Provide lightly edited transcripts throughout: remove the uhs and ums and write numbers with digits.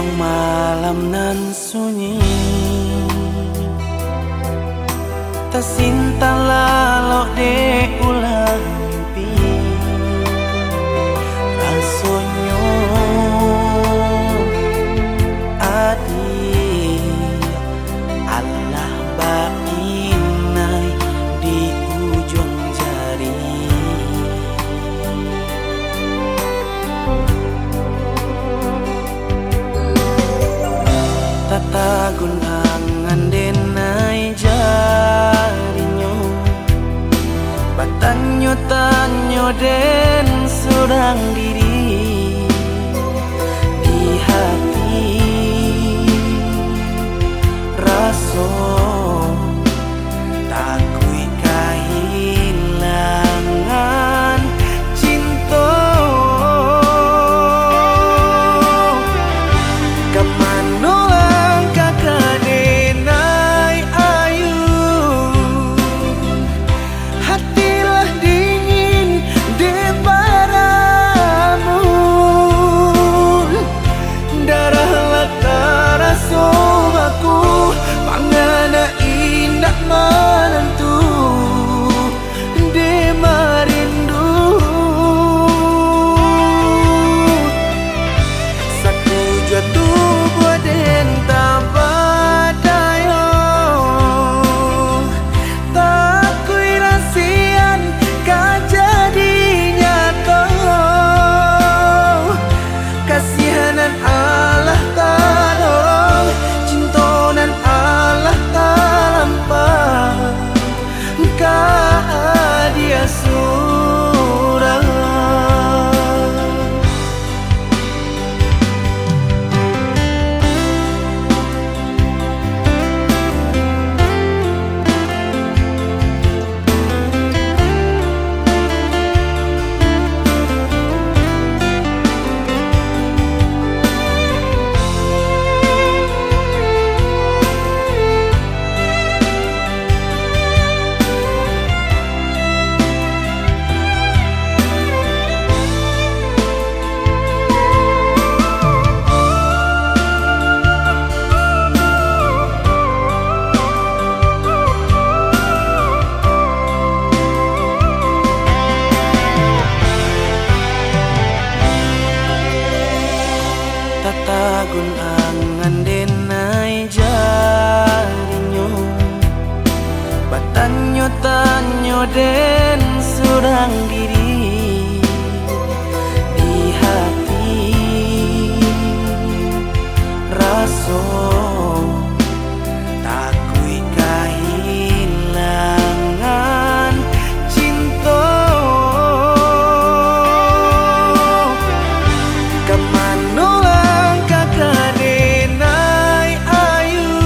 ujung malam nan sunyi, tersinta lalu de ulang mimpi. Rasonyo adi Allah bainai di ujung jari. Tata gunangan denai jarinyo, batanyo tanyo den surang diri di hati. Raso takui kehilangan cinta. Kemana langkah kadenai ayu, hatilah dingin di padamu. Darahlah terasa aku, pangana indah menentu di merindu. Satu jatuh buat entah badayo, tak kui rasian kajadinya kau. Kasihanan Allah tolong, cintonan Allah talampa, kah dia surang. Tata gunangan denai jarinyo, batanyo tanyo den surang diri di hati. Raso takui kehilangan cinta. Kemana langkah kadenai ayu,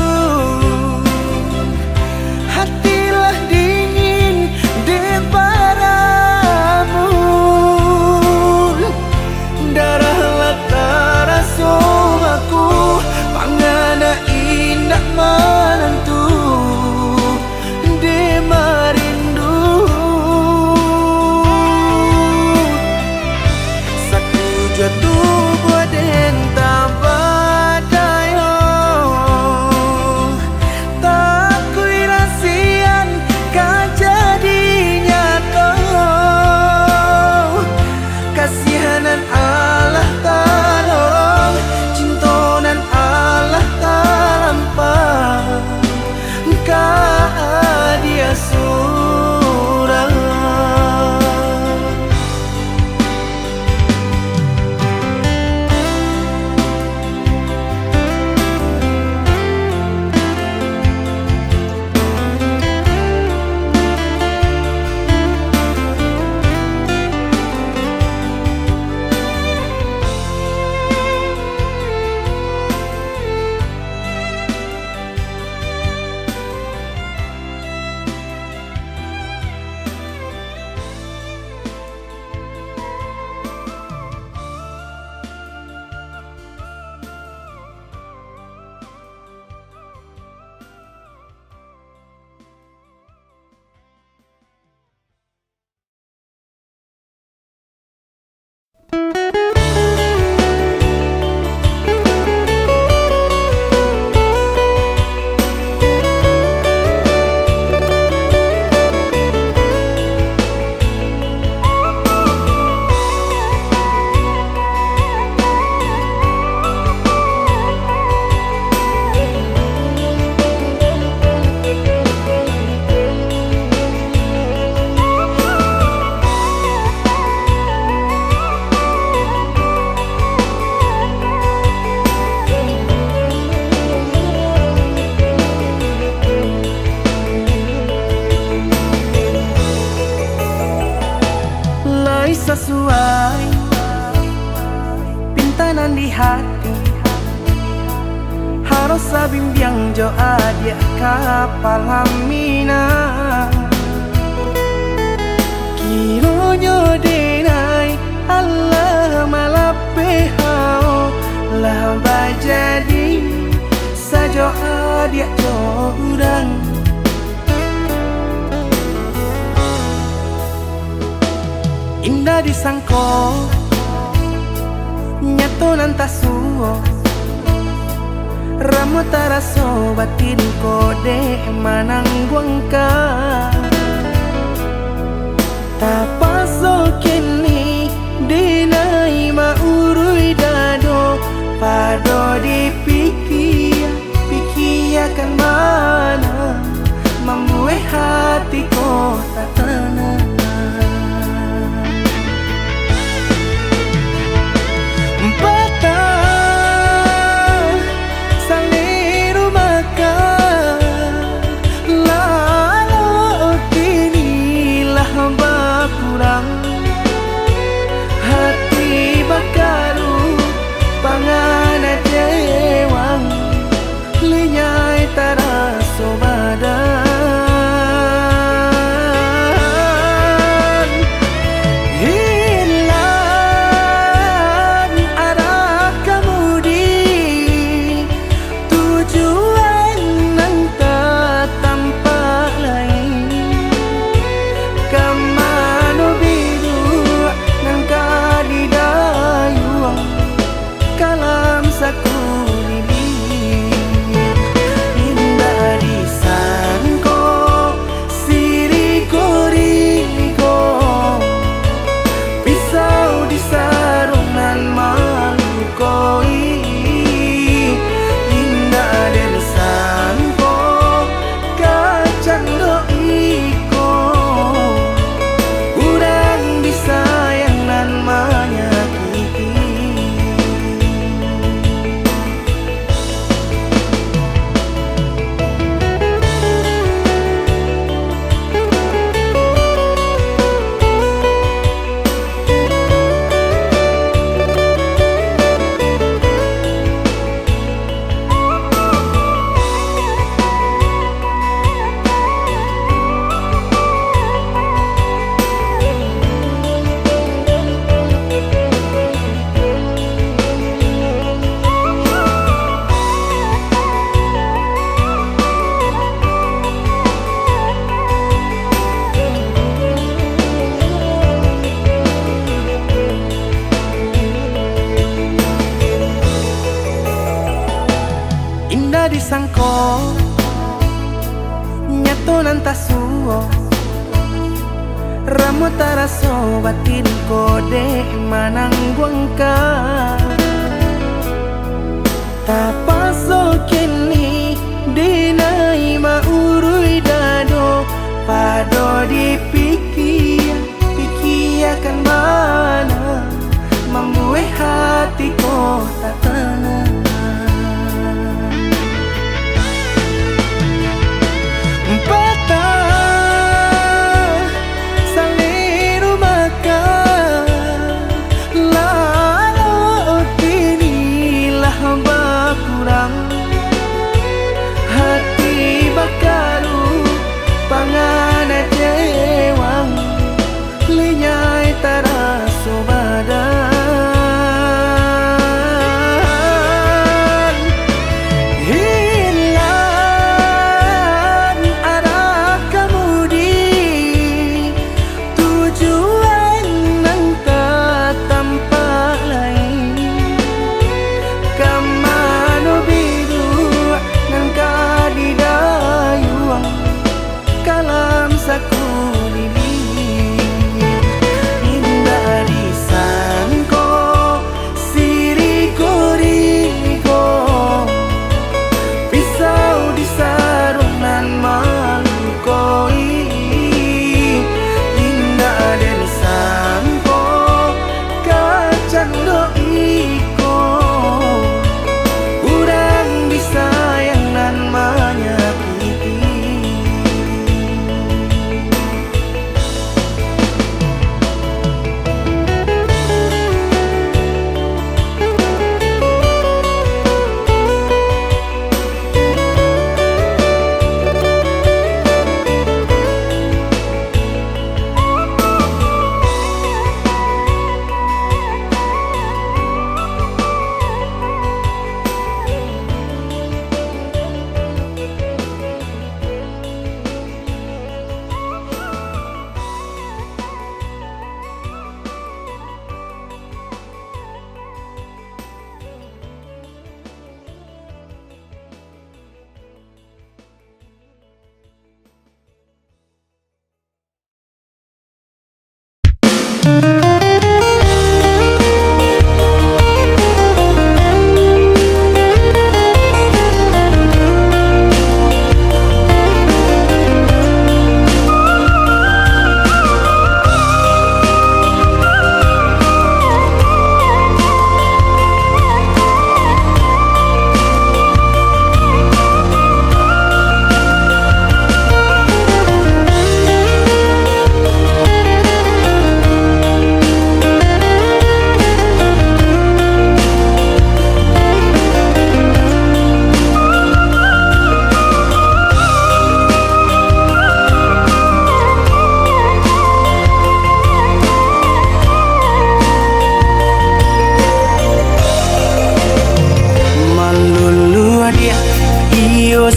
hatilah dingin di padamu. Darahlah terasa aku, pangana indah menentu di merindu. Satu jatuh buat entah badayo, tak kui rasian kajadinya kau. Kasihanan Allah tolong, cintonan Allah talampa, kah dia surang. di hati. Harus sabimbiang jo adia kapal hamina. Kironyo denai Allah malape hao lah bajadi sajo adia jo urang. Indah disangko nyato nantasuo ramu taraso batin kode manang buangka. Tapaso kini dinai maurui dado pado dipikir pikirkan mana membuat hatiku tak tenang. Hati bakaru pangana jewang linyai taraso badan. Hilang arah kemudi tujuan nang tak tampak lain. Kamano biru nang kadidayuang kalam sakulilit. Indah disangko siriko-riko pisau di sarungan malukoi. Indah disangko kacang doiko urang disayang nan menyakiti. Indah disangko nyato nantasuo ramu taraso batin kode manang buangka. Tapaso kini dinai maurui dado pado dipikir pikirkan mana membuat hatiku tak tenang. Hati bakaru pangana jewang linyai taraso badan.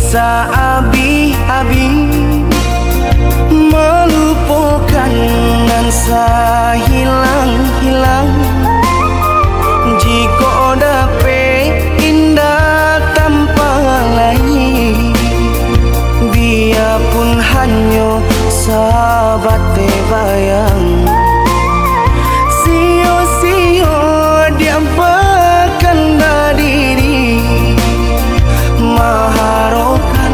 Sa abi-abi melupakan dan sa hilang-hilang. Jika dapat indah tanpa lain, biarpun hanya sahabat bayang. Sio-sio dia bahkan diri maharokan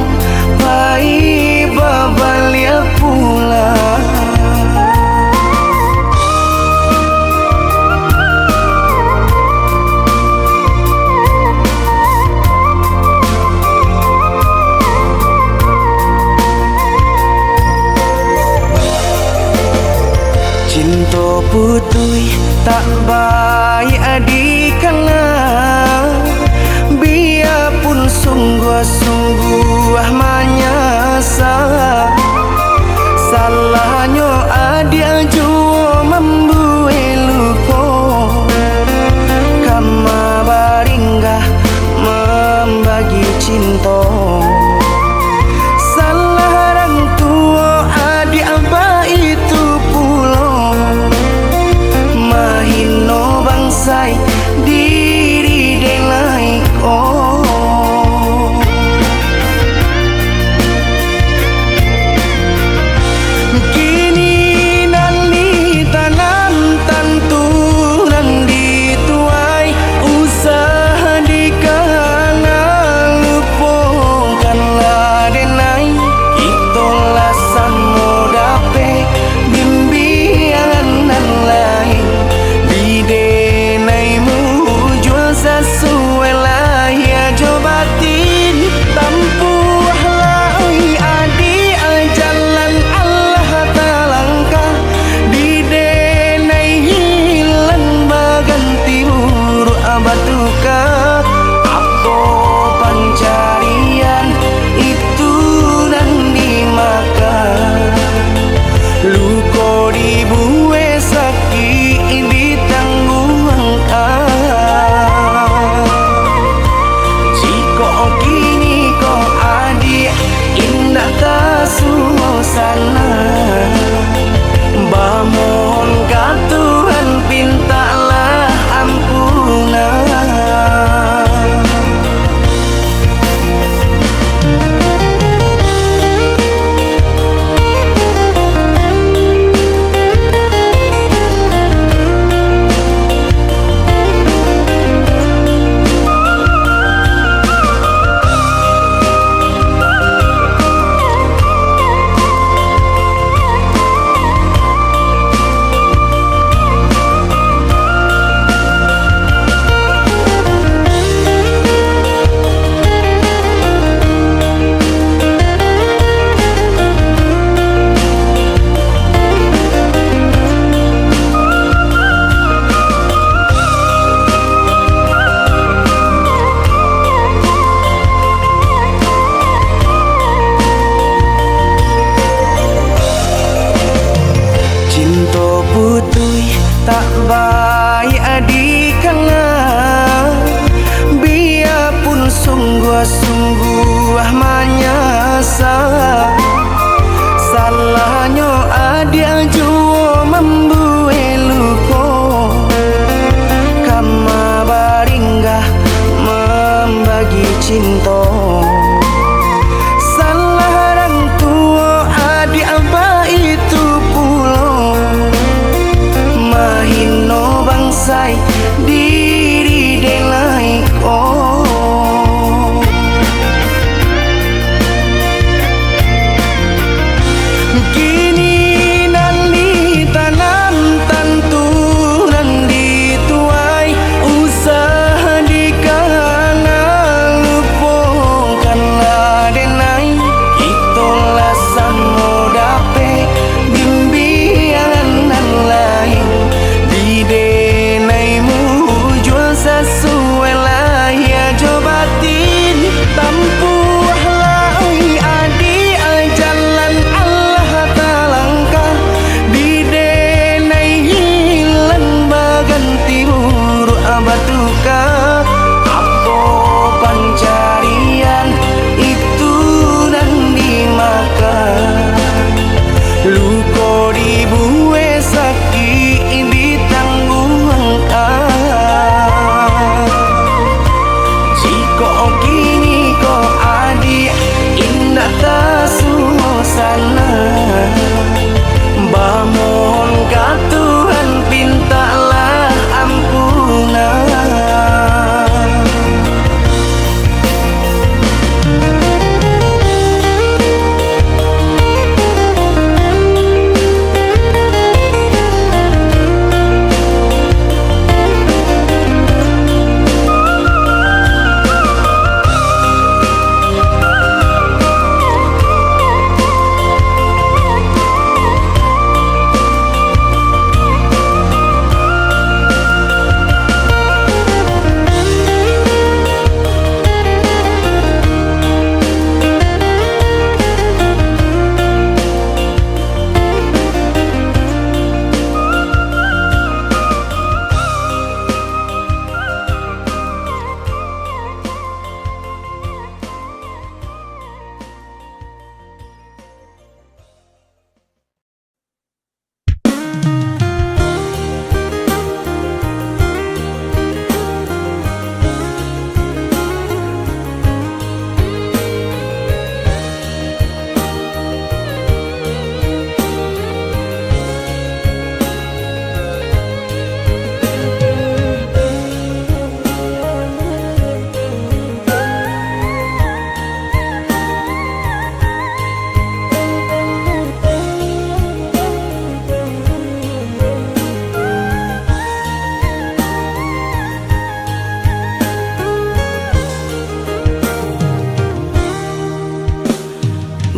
bayi babalia pula. Cinta putui tak baik adikana, biarpun sungguh-sungguh menyasa. Salahnya adik jua membuat luka, kama baringgah membagi cinta. Salah orang tua adik abah itu pula, mahino bangsai diri denai oh. Kini nali tanam tantu nan dituai, usaha dikana lupakanlah denai. Itulah samodape bimbingan nan lain di denaimu jual sesuai lah ya jobatin tampuhlah oi adi jalan Allah talangkah di denai hilang baganti buruk abatuka. Apa pencarian itu dan dimakan, luko dibuat sakit ditangguhkan. Jika kini kau adik indah tak suasana, bamohon ka Tuhan pintalah ampunan. Tak baik adikana, biarpun sungguh-sungguh menyasa. Salahnya adik jua membuat luka, kama baringgah membagi cinta. Salah orang tua adik abah itu pula, diri delai ko kini nandi tanam tentu nandi tuai usaha di kana lupakanlah denai itulah samo dape bimbingan lain di denai mujul sesuai lah ya jobatin tampuhlah adi jalan Allah talangkah di denai hilang baganti buruk abatuka apa pencarian itu dan dimakan luko dibuwe sakit ditanggung jika kini ko adi indah tak suasana bamohon ka Tuhan pintalah ampunan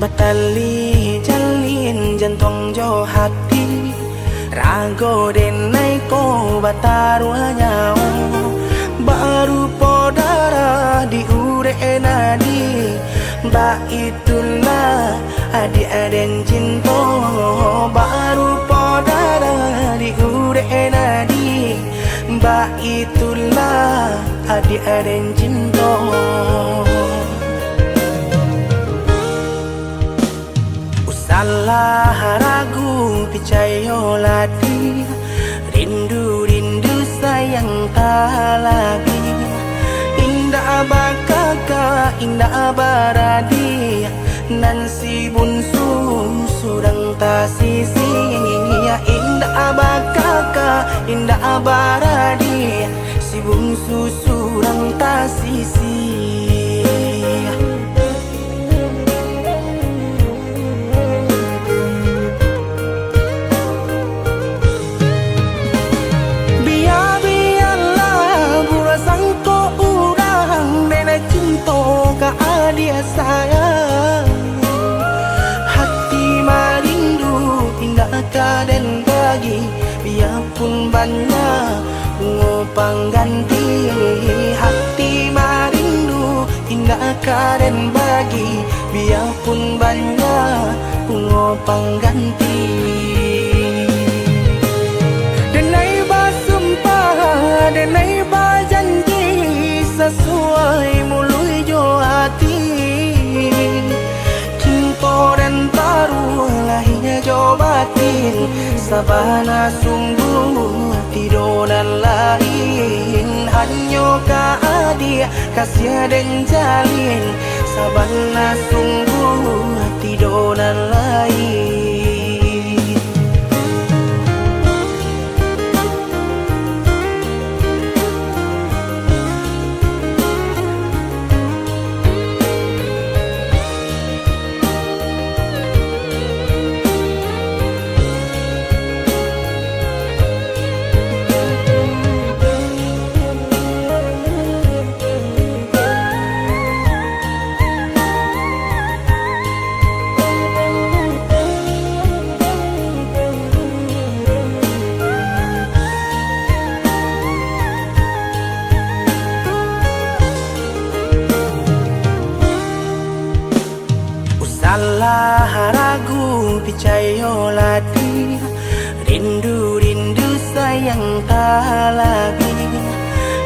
batali jalin jantung jo hati rago denai ko bataru nyau baru podara di ure nadi ba itulah adi aden cinta baru podara di ure nadi ba itulah adi aden cinta salah ragu picayo lati rindu sayang tak lagi indah bakaka indah baradi nan si bunsu surang tak sisi ya indah bakaka indah baradi si bungsu surang tak sisi dia sayang hati marindu indah kaden bagi biarpun banyak ngopang ganti hati marindu indah kaden bagi biarpun banyak ngopang ganti denai basumpah denai bajanji sesuai mului jo hati cinta dan taruh lahirnya jo batin sabana sungguh tidur dan lain hanya ka adia kasih dan jalin sabana sungguh tidur dan lain lah ragu picayo lati, rindu sayang tak lagi.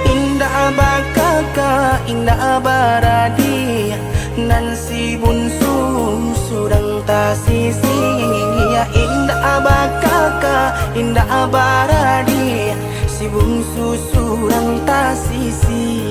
Indah bakaka indah baradi, nan si bunsu sudang tak sisi. Ya indah bakaka indah baradi, si bungsu sudang tak sisi.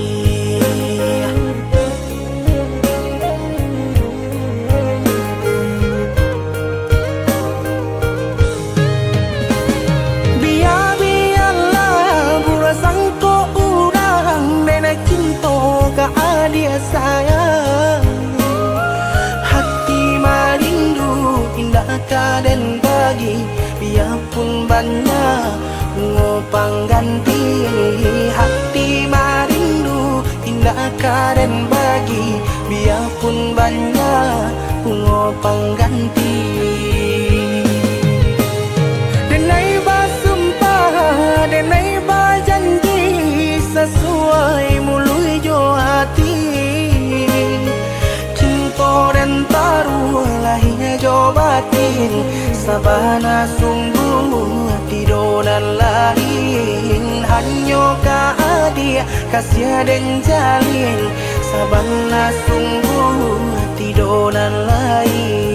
Dia sayang, hati marindu indah kaden bagi, biarpun banyak ngopang ganti. Hati marindu indah kaden bagi, biarpun banyak ngopang ganti. Denai basumpah, denai bajanji, sesuai mului jo hati. Cinta dan taruh lahirnya jo batin, sabana sungguh tidur dan lain. Hanyo ka adia kasih dan jalin, sabana sungguh tidur dan lain.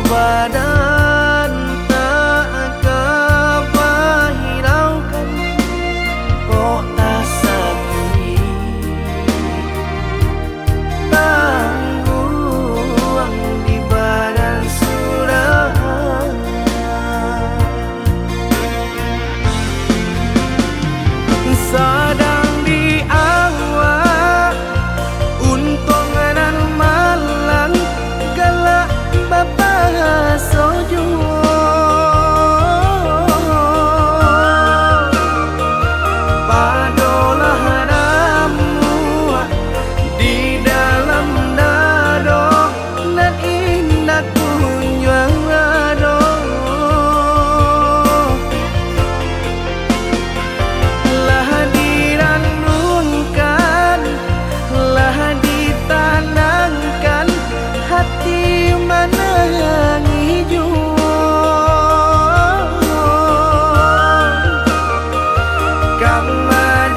Badan tak kepahiraukan, kok tak sakit tangguang di badan sudah. Sadang di awak untung nan malang galak bapak sojo. Padolah ramu di dalam dado nan indah kunjung ado. Lah diranunkan, lah ditanangkan, hati mana hijau. Kama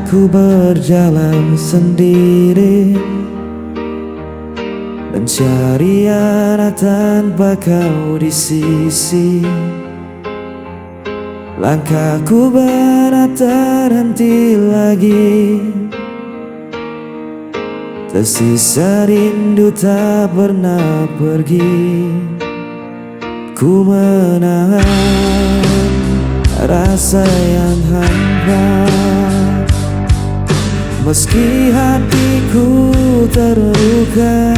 ku berjalan sendiri, mencari arah tanpa kau di sisi. Langkahku berat terhenti lagi, tersisa rindu tak pernah pergi. Ku menahan rasa yang hampa, meski hatiku terluka.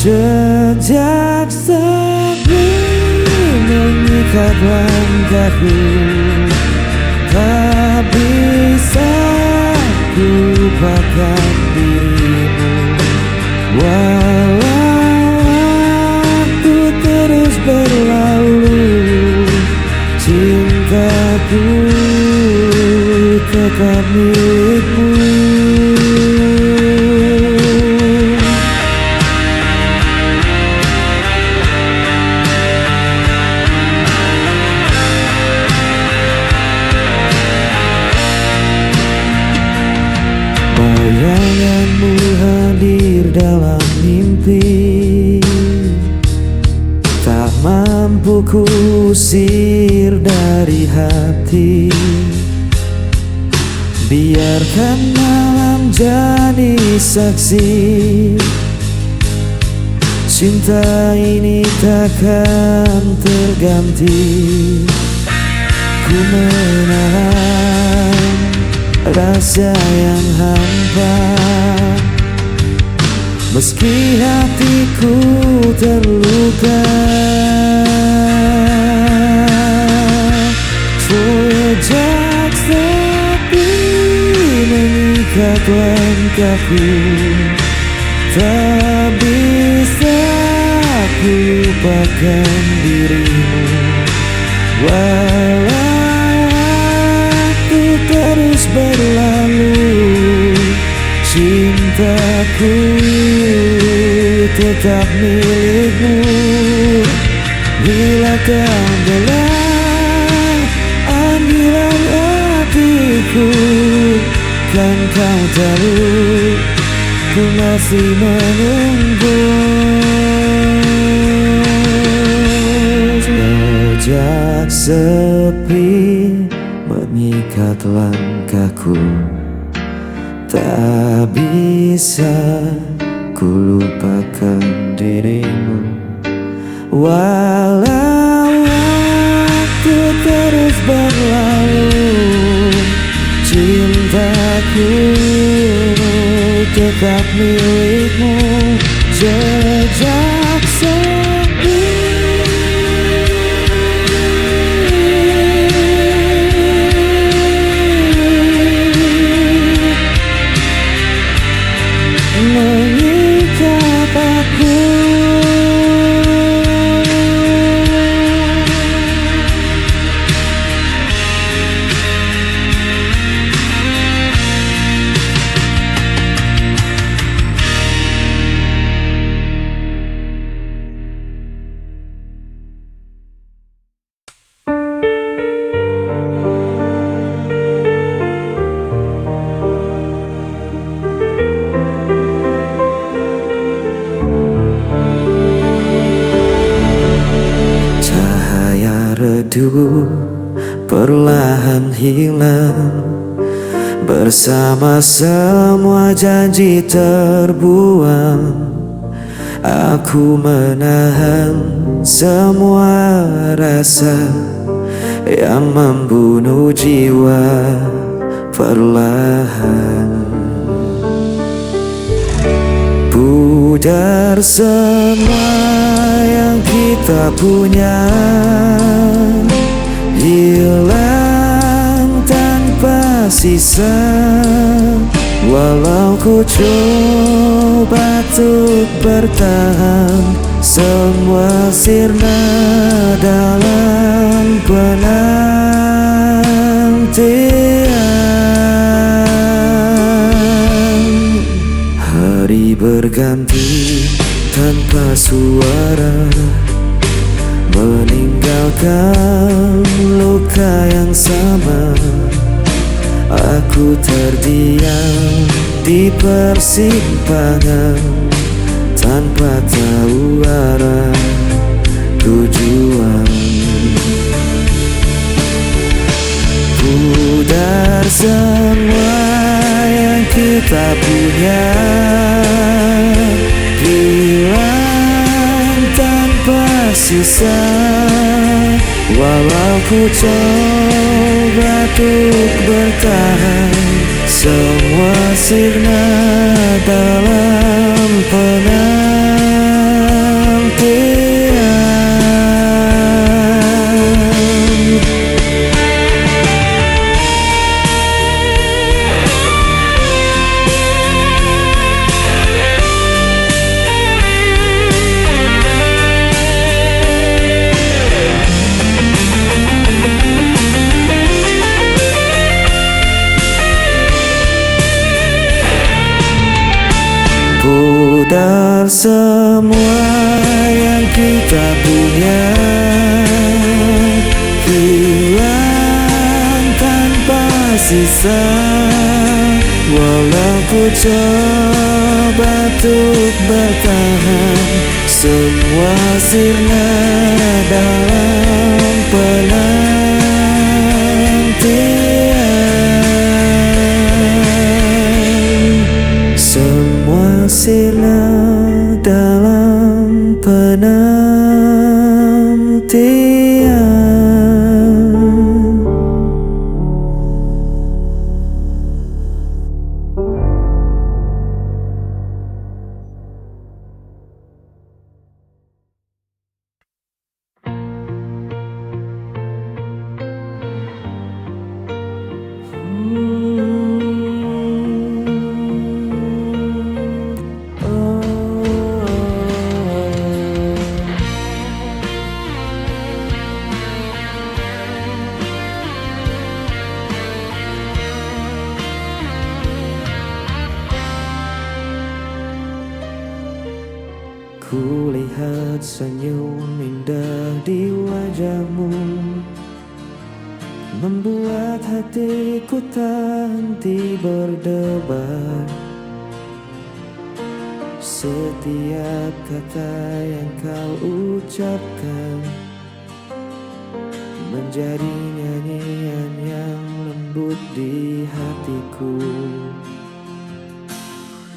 Jejak sepi mengikat langkahku, tak bisa ku lupakan dirimu. Walau waktu terus berlalu, cintaku tetap milikmu. Bayanganmu hadir dalam mimpi, tak mampu kusir dari hati. Biarkan malam jadi saksi, cinta ini takkan terganti. Ku menahan rasa yang hampa, meski hatiku terluka. Jejak sepi mengikat langkahku, tak bisa ku lupakan dirimu. Walau waktu terus berlalu, cintaku tetap milikmu. Bila kau belah ambilan hatiku, kan kau tahu ku masih menunggu. Jejak sepi mengikat langkahku, tak bisa ku lupakan dirimu. Walau waktu terus berlalu, cintaku tetap milikmu. Jejak sepi mengikat aku. Perlahan hilang bersama semua janji terbuang. Aku menahan semua rasa yang membunuh jiwa perlahan. Pudar semua yang kita punya, hilang tanpa sisa. Walau ku coba untuk bertahan, semua sirna dalam penantian. Hari berganti tanpa suara, meninggalkan luka yang sama. Aku terdiam di persimpangan tanpa tahu arah tujuan. Pudar semua yang kita punya, hilang tanpa sisa. Walau ku coba untuk bertahan, semua sirna dalam penantian. Pudar semua yang kita punya, hilang tanpa sisa. Walau ku coba untuk bertahan, semua sirna dalam penantian. Semua sirna dalam penantian. Kulihat senyum indah di wajahmu, membuat hatiku tak henti berdebar. Setiap kata yang kau ucapkan menjadi nyanyian yang lembut di hatiku.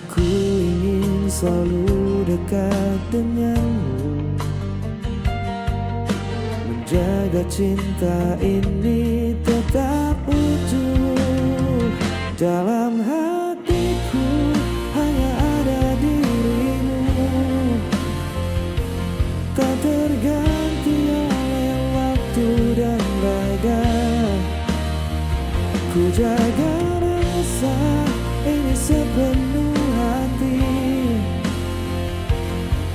Ku ingin selalu dekat denganmu, menjaga cinta ini tetap utuh. Dalam hatiku hanya ada dirimu, tak terganti oleh waktu dan raga. Ku jaga rasa ini sepenuh hati,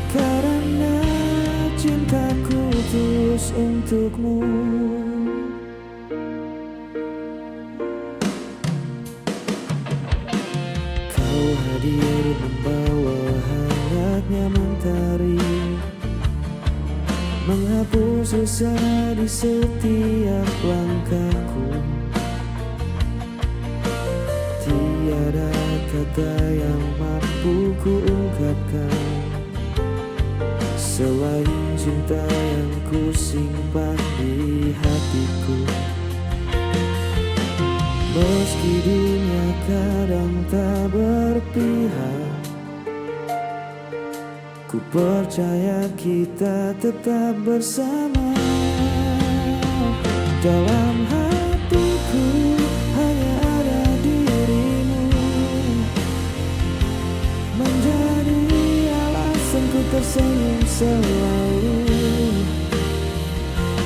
karena cintaku tulus untukmu. Kau hadir membawa hangatnya mentari, menghapus resah di setiap langkahku. Tiada kata yang mampu ku ungkapkan selain cinta yang ku simpan di hatiku. Meski dunia kadang tak berpihak, ku percaya kita tetap bersama. Dalam hatiku hanya ada dirimu, menjadi alasanku tersenyum selalu.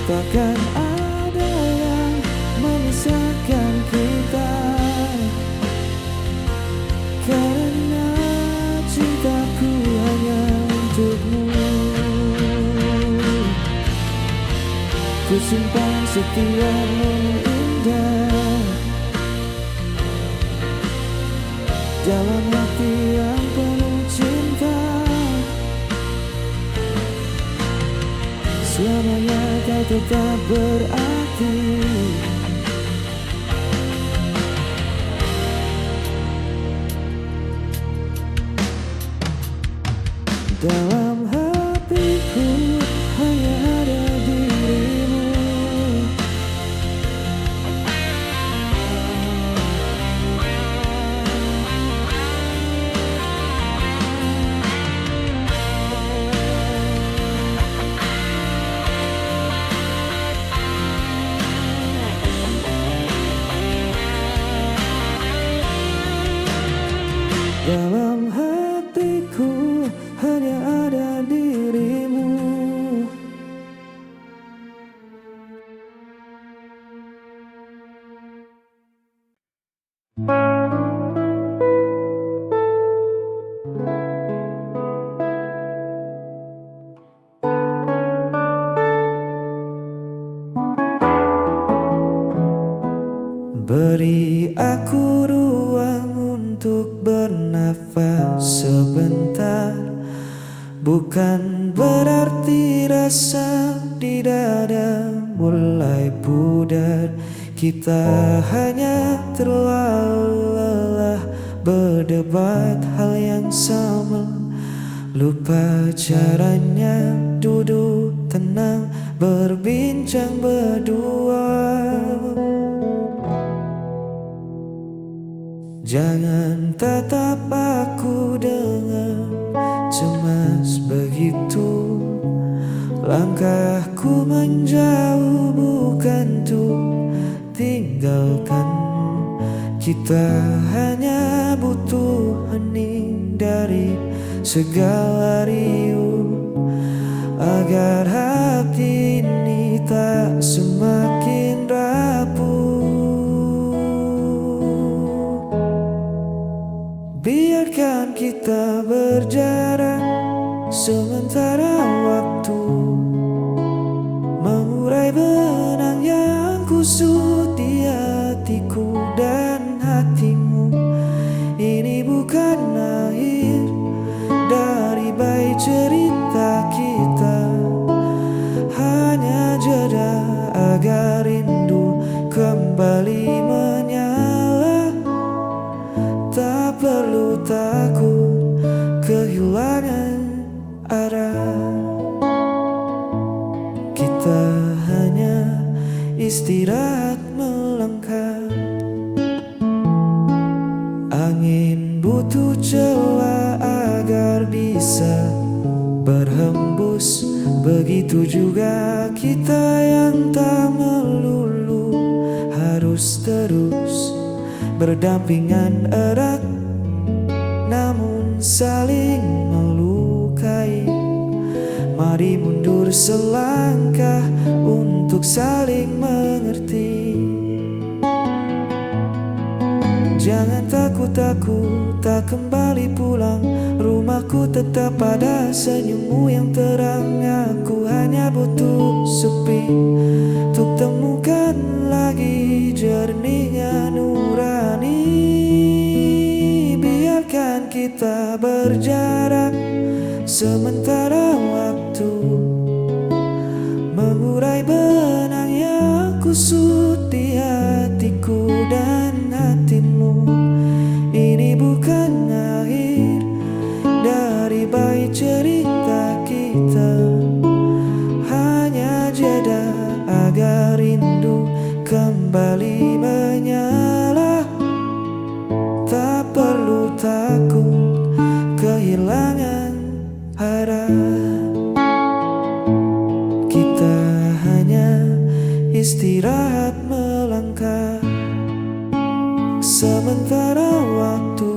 Takkan ada yang memisahkan kita, karena cintaku hanya untukmu. Ku simpan setiap momen indah dalam hati yang penuh cinta. Selamanya kau tetap berarti. Dalam hatiku hanya ada dirimu. Dalam hatiku hanya ada dirimu. Beri aku ruang untuk bernafas sebentar. Bukan berarti rasa di dada mulai pudar. Kita hanya terlalu lelah berdebat hal yang sama. Lupa caranya duduk tenang berbincang berdua. Jangan tatap aku dengan cemas begitu. Langkahku menjauh bukan untuk tinggalkan. Kita hanya butuh hening dari segala riuh, agar hati ini tak semakin rapuh. Biarkan kita berjarak sementara waktu, mengurai benang yang kusut di hatiku dan hatimu. Ini bukan akhir dari baik cerita kita, hanya jeda agar rindu kembali menyala. Tak perlu takut kehilangan arah. Kita hanya istirahat melangkah. Angin butuh celah agar bisa berhembus. Begitu juga kita yang tak melulu harus terus berdampingan erat, namun saling melukai. Mari mundur selangkah untuk saling mengerti. Jangan takut aku tak kembali pulang. Rumahku tetap pada senyummu yang terang. Aku hanya butuh sepi untuk temukan lagi jernihnya nurani. Biarkan kita berjarak sementara waktu, mengurai benang yang kusut di hatiku dan hatimu. Ini bukan akhir dari baik cerita kita, hanya jeda agar rindu kembali menyala. Tak perlu takut kehilangan arah. Kita hanya istirahat melangkah sementara waktu,